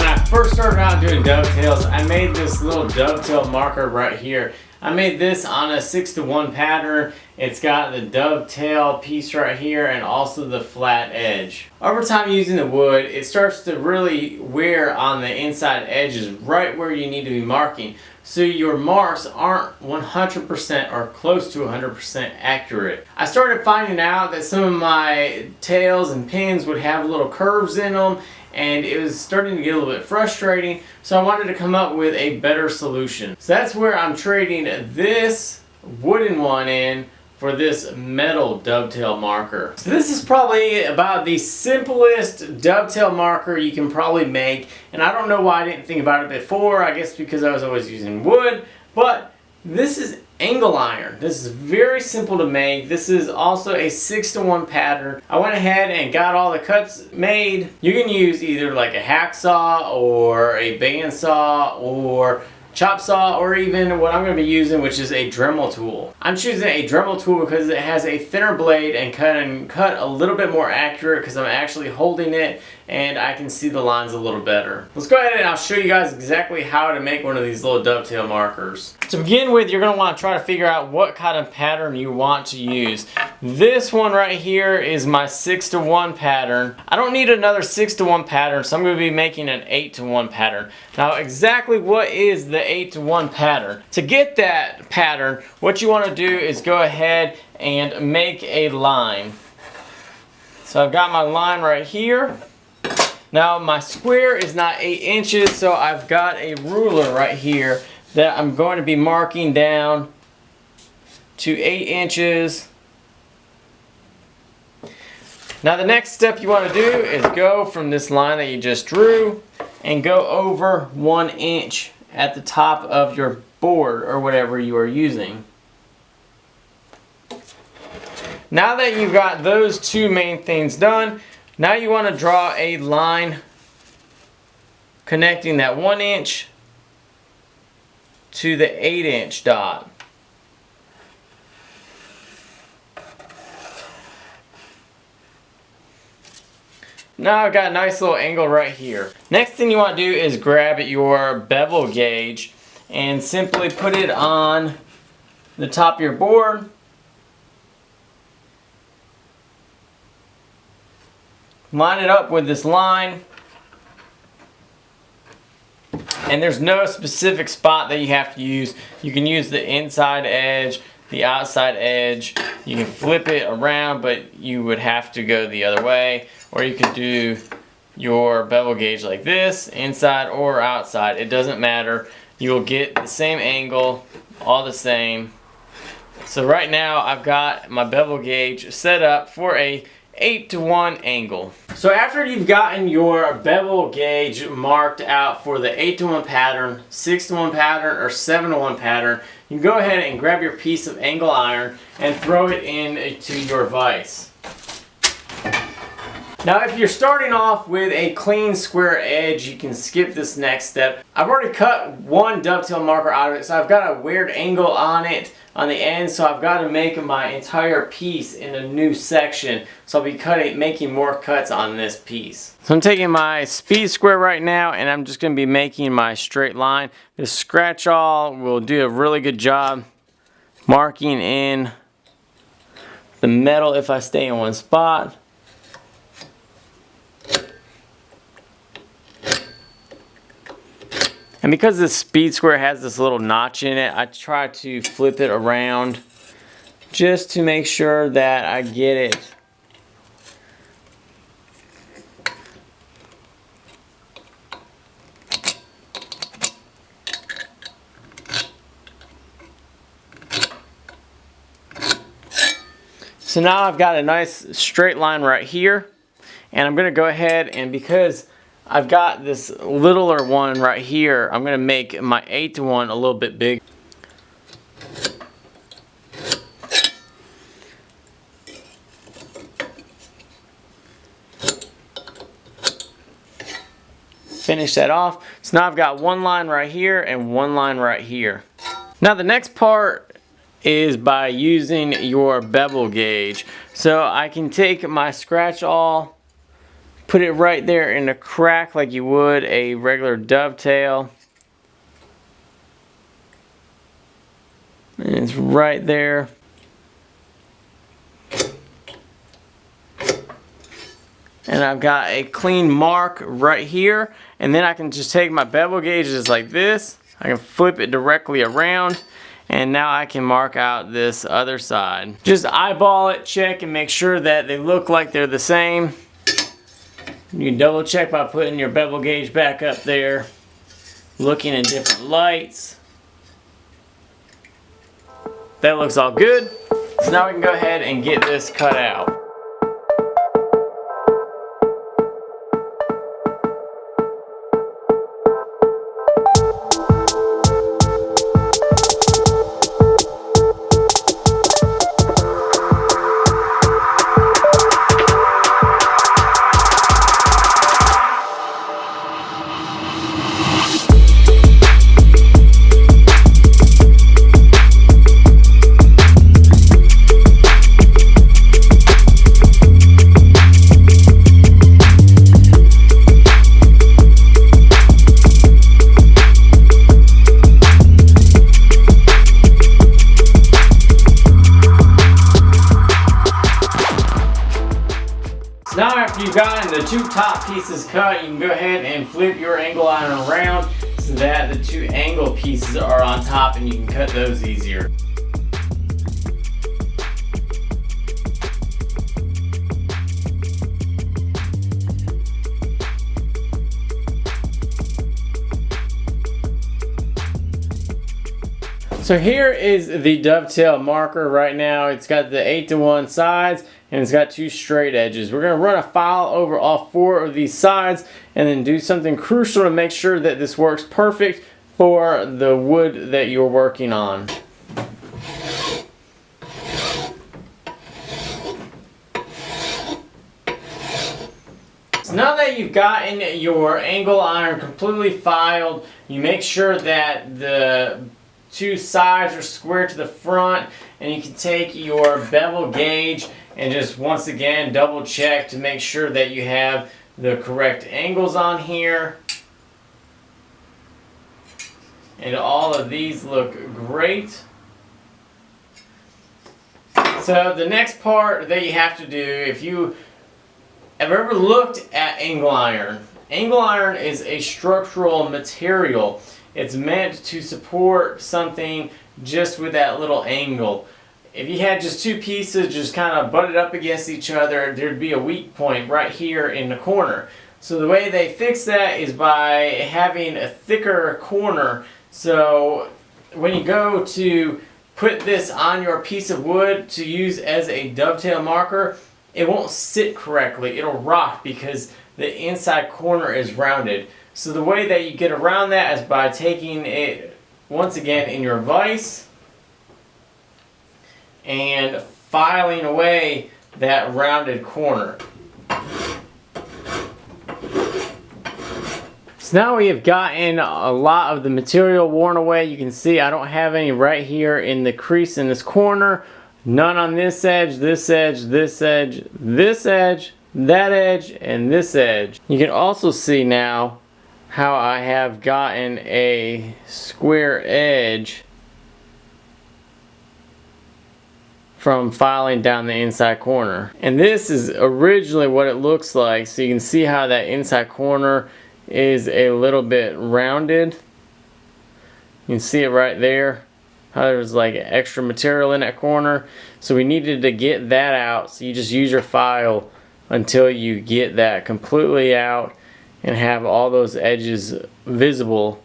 When I first started out doing dovetails, I made this little dovetail marker right here. I made this on a 6:1 pattern. It's got the dovetail piece right here and also the flat edge. Over time using the wood, it starts to really wear on the inside edges right where you need to be marking. So your marks aren't 100% or close to 100% accurate. I started finding out that some of my tails and pins would have little curves in them, and it was starting to get a little bit frustrating, so I wanted to come up with a better solution. So that's where I'm trading this wooden one in for this metal dovetail marker. So this is probably about the simplest dovetail marker you can probably make, and I don't know why I didn't think about it before. I guess because I was always using wood, but this is angle iron. This is very simple to make. This is also a 6:1 pattern. I went ahead and got all the cuts made. You can use either like a hacksaw or a bandsaw or chop saw, or even what I'm going to be using, which is a Dremel tool. I'm choosing a Dremel tool because it has a thinner blade and can cut a little bit more accurate because I'm actually holding it and I can see the lines a little better. Let's go ahead and I'll show you guys exactly how to make one of these little dovetail markers. To begin with, you're going to want to try to figure out what kind of pattern you want to use. This one right here is my 6:1 pattern. I don't need another 6:1 pattern, so I'm going to be making an 8:1 pattern. Now exactly what is the 8:1 pattern? To get that pattern, what you want to do is go ahead and make a line. So I've got my line right here. Now my square is not 8 inches, so I've got a ruler right here that I'm going to be marking down to 8 inches. Now the next step you want to do is go from this line that you just drew and go over 1 inch at the top of your board or whatever you are using. Now that you've got those two main things done, now you want to draw a line connecting that 1 inch to the 8-inch dot. Now I've got a nice little angle right here. Next thing you want to do is grab your bevel gauge and simply put it on the top of your board. Line it up with this line. And there's no specific spot that you have to use. You can use the inside edge, the outside edge. You can flip it around, but you would have to go the other way. Or you could do your bevel gauge like this, inside or outside. It doesn't matter. You will get the same angle, all the same. So right now I've got my bevel gauge set up for a 8:1 angle. So after you've gotten your bevel gauge marked out for the 8:1 pattern, 6:1 pattern, or 7:1 pattern, you can go ahead and grab your piece of angle iron and throw it into your vise. Now if you're starting off with a clean square edge, you can skip this next step. I've already cut one dovetail marker out of it, so I've got a weird angle on it on the end, so I've got to make my entire piece in a new section. So I'll be making more cuts on this piece. So I'm taking my speed square right now and I'm just going to be making my straight line. This scratch awl will do a really good job marking in the metal if I stay in one spot. And because this speed square has this little notch in it, I try to flip it around just to make sure that I get it So now I've got a nice straight line right here, and I'm going to go ahead, and because I've got this littler one right here, I'm going to make my 8:1 a little bit big. Finish that off. So now I've got one line right here and one line right here. Now the next part is by using your bevel gauge. So I can take my scratch awl, put it right there in the crack like you would a regular dovetail. And it's right there. And I've got a clean mark right here. And then I can just take my bevel gauges like this. I can flip it directly around. And now I can mark out this other side. Just eyeball it, check, and make sure that they look like they're the same. You can double check by putting your bevel gauge back up there, looking in different lights. That looks all good. So now we can go ahead and get this cut out. Now after you've gotten the two top pieces cut, you can go ahead and flip your angle iron around so that the two angle pieces are on top and you can cut those easier. So here is the dovetail marker right now. It's got the 8-to-1 sides and it's got two straight edges. We're going to run a file over all 4 of these sides and then do something crucial to make sure that this works perfect for the wood that you're working on. So now that you've gotten your angle iron completely filed, you make sure that the two sides are square to the front, and you can take your bevel gauge and just once again double check to make sure that you have the correct angles on here. And all of these look great. So the next part that you have to do, if you have ever looked at angle iron is a structural material. It's meant to support something just with that little angle. If you had just two pieces just kind of butted up against each other, there'd be a weak point right here in the corner. So the way they fix that is by having a thicker corner. So when you go to put this on your piece of wood to use as a dovetail marker, it won't sit correctly. It'll rock because the inside corner is rounded. So the way that you get around that is by taking it once again in your vise and filing away that rounded corner. So now we have gotten a lot of the material worn away. You can see I don't have any right here in the crease in this corner. None on this edge, this edge, this edge, this edge, that edge, and this edge. You can also see now how I have gotten a square edge from filing down the inside corner. And this is originally what it looks like. So you can see how that inside corner is a little bit rounded. You can see it right there, how there's like extra material in that corner. So we needed to get that out. So you just use your file until you get that completely out and have all those edges visible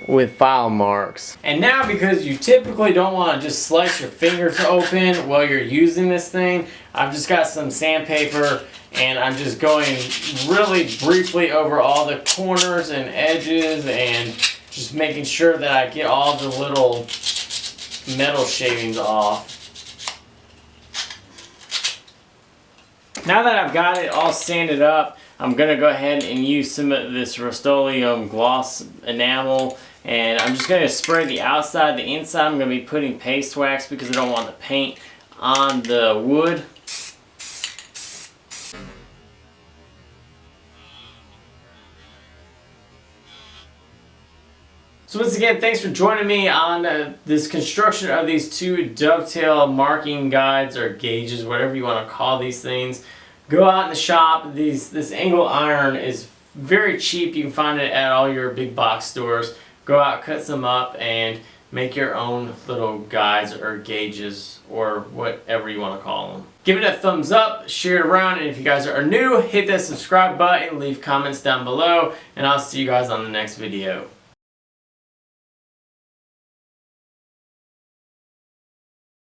with file marks. And now, because you typically don't want to just slice your fingers open while you're using this thing, I've just got some sandpaper and I'm just going really briefly over all the corners and edges and just making sure that I get all the little metal shavings off. Now that I've got it all sanded up, I'm going to go ahead and use some of this Rust-Oleum gloss enamel, and I'm just going to spray the outside. The inside I'm going to be putting paste wax because I don't want the paint on the wood. So once again, thanks for joining me on this construction of these two dovetail marking guides or gauges, whatever you want to call these things. Go out in the shop. This angle iron is very cheap. You can find it at all your big box stores. Go out, cut some up, and make your own little guides or gauges or whatever you want to call them. Give it a thumbs up, share it around, and if you guys are new, hit that subscribe button, leave comments down below, and I'll see you guys on the next video.